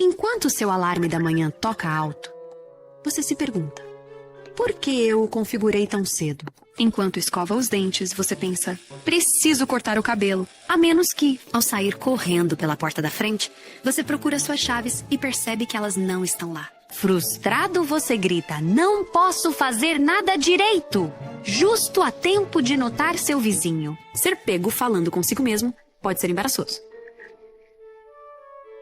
Enquanto seu alarme da manhã toca alto, você se pergunta: por que eu o configurei tão cedo? Enquanto escova os dentes, você pensa: preciso cortar o cabelo. A menos que, ao sair correndo pela porta da frente, você procura suas chaves e percebe que elas não estão lá. Frustrado, você grita: não posso fazer nada direito! Justo a tempo de notar seu vizinho. Ser pego falando consigo mesmo pode ser embaraçoso.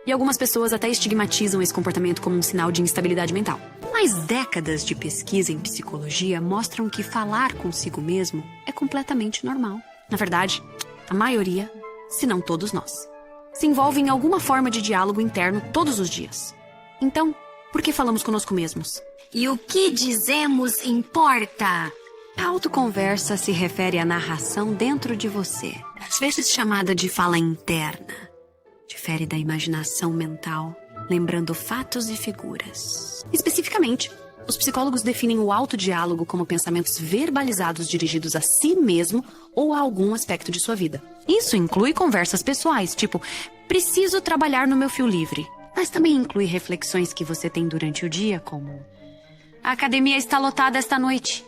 E algumas pessoas até estigmatizam esse comportamento como um sinal de instabilidade mental. Mas décadas de pesquisa em psicologia mostram que falar consigo mesmo é completamente normal. Na verdade, a maioria, se não todos nós, se envolve em alguma forma de diálogo interno todos os dias. Então, por que falamos conosco mesmos? E o que dizemos importa? A autoconversa se refere à narração dentro de você, às vezes chamada de fala interna. Difere da imaginação mental, lembrando fatos e figuras. Especificamente, os psicólogos definem o autodiálogo como pensamentos verbalizados dirigidos a si mesmo ou a algum aspecto de sua vida. Isso inclui conversas pessoais, tipo: preciso trabalhar no meu fio livre. Mas também inclui reflexões que você tem durante o dia, como: a academia está lotada esta noite.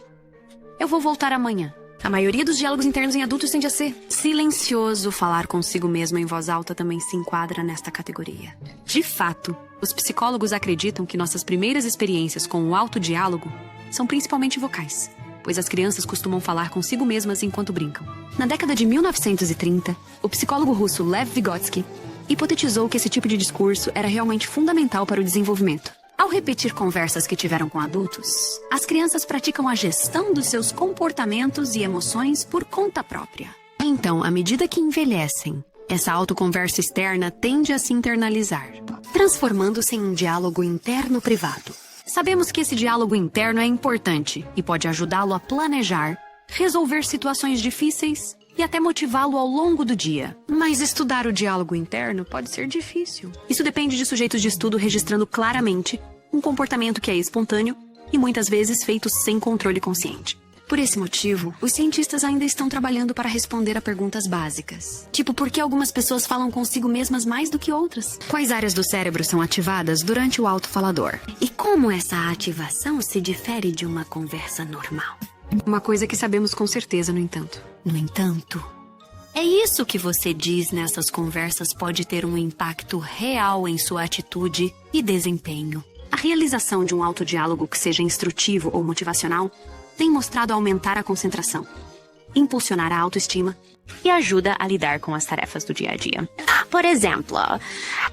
Eu vou voltar amanhã. A maioria dos diálogos internos em adultos tende a ser silencioso. Falar consigo mesmo em voz alta também se enquadra nesta categoria. De fato, os psicólogos acreditam que nossas primeiras experiências com o autodiálogo são principalmente vocais, pois as crianças costumam falar consigo mesmas enquanto brincam. Na década de 1930, o psicólogo russo Lev Vygotsky hipotetizou que esse tipo de discurso era realmente fundamental para o desenvolvimento. Ao repetir conversas que tiveram com adultos, as crianças praticam a gestão dos seus comportamentos e emoções por conta própria. Então, à medida que envelhecem, essa autoconversa externa tende a se internalizar, transformando-se em um diálogo interno privado. Sabemos que esse diálogo interno é importante e pode ajudá-lo a planejar, resolver situações difíceis e até motivá-lo ao longo do dia. Mas estudar o diálogo interno pode ser difícil. Isso depende de sujeitos de estudo registrando claramente um comportamento que é espontâneo e muitas vezes feito sem controle consciente. Por esse motivo, os cientistas ainda estão trabalhando para responder a perguntas básicas. Tipo, por que algumas pessoas falam consigo mesmas mais do que outras? Quais áreas do cérebro são ativadas durante o autofalador? E como essa ativação se difere de uma conversa normal? Uma coisa que sabemos com certeza, no entanto. No entanto, é isso que você diz nessas conversas pode ter um impacto real em sua atitude e desempenho. A realização de um autodiálogo que seja instrutivo ou motivacional tem mostrado aumentar a concentração, impulsionar a autoestima e ajuda a lidar com as tarefas do dia a dia. Por exemplo,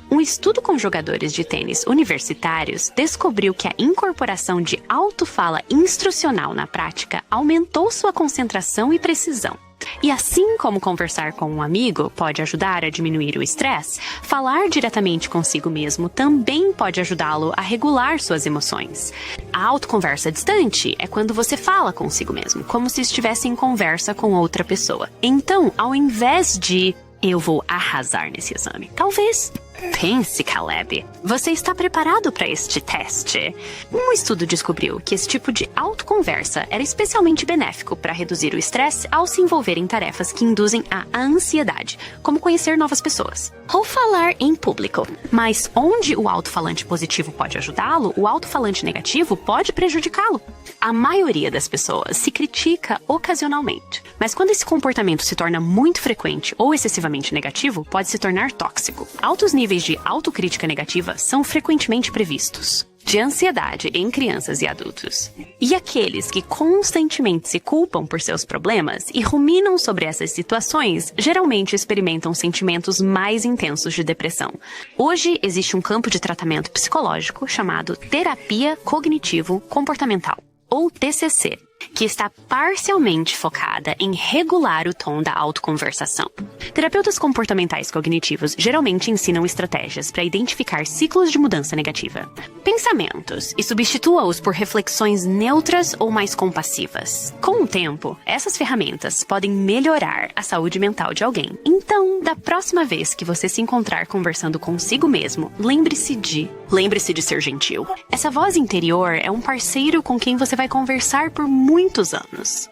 um estudo com jogadores de tênis universitários descobriu que a incorporação de autofala instrucional na prática aumentou sua concentração e precisão. E assim como conversar com um amigo pode ajudar a diminuir o estresse, falar diretamente consigo mesmo também pode ajudá-lo a regular suas emoções. A autoconversa distante é quando você fala consigo mesmo, como se estivesse em conversa com outra pessoa. Então, ao invés de "eu vou arrasar nesse exame", talvez pense: Caleb, você está preparado para este teste? Um estudo descobriu que esse tipo de autoconversa era especialmente benéfico para reduzir o estresse ao se envolver em tarefas que induzem a ansiedade, como conhecer novas pessoas ou falar em público. Mas onde o autofalante positivo pode ajudá-lo, o autofalante negativo pode prejudicá-lo. A maioria das pessoas se critica ocasionalmente, mas quando esse comportamento se torna muito frequente ou excessivamente negativo, pode se tornar tóxico. Altos níveis de autocrítica negativa são frequentemente previstos de ansiedade em crianças e adultos. E aqueles que constantemente se culpam por seus problemas e ruminam sobre essas situações geralmente experimentam sentimentos mais intensos de depressão. Hoje existe um campo de tratamento psicológico chamado terapia cognitivo-comportamental, ou TCC, que está parcialmente focada em regular o tom da autoconversação. Terapeutas comportamentais cognitivos geralmente ensinam estratégias para identificar ciclos de mudança negativa, pensamentos, e substitua-os por reflexões neutras ou mais compassivas. Com o tempo, essas ferramentas podem melhorar a saúde mental de alguém. Então, da próxima vez que você se encontrar conversando consigo mesmo, lembre-se de ser gentil. Essa voz interior é um parceiro com quem você vai conversar por muitos anos.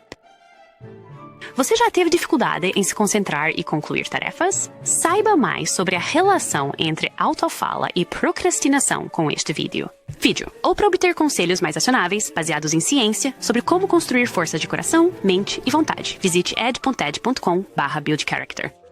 Você já teve dificuldade em se concentrar e concluir tarefas? Saiba mais sobre a relação entre autofala e procrastinação com este vídeo. Ou para obter conselhos mais acionáveis, baseados em ciência, sobre como construir força de coração, mente e vontade. Visite ed.ed.com/buildcharacter.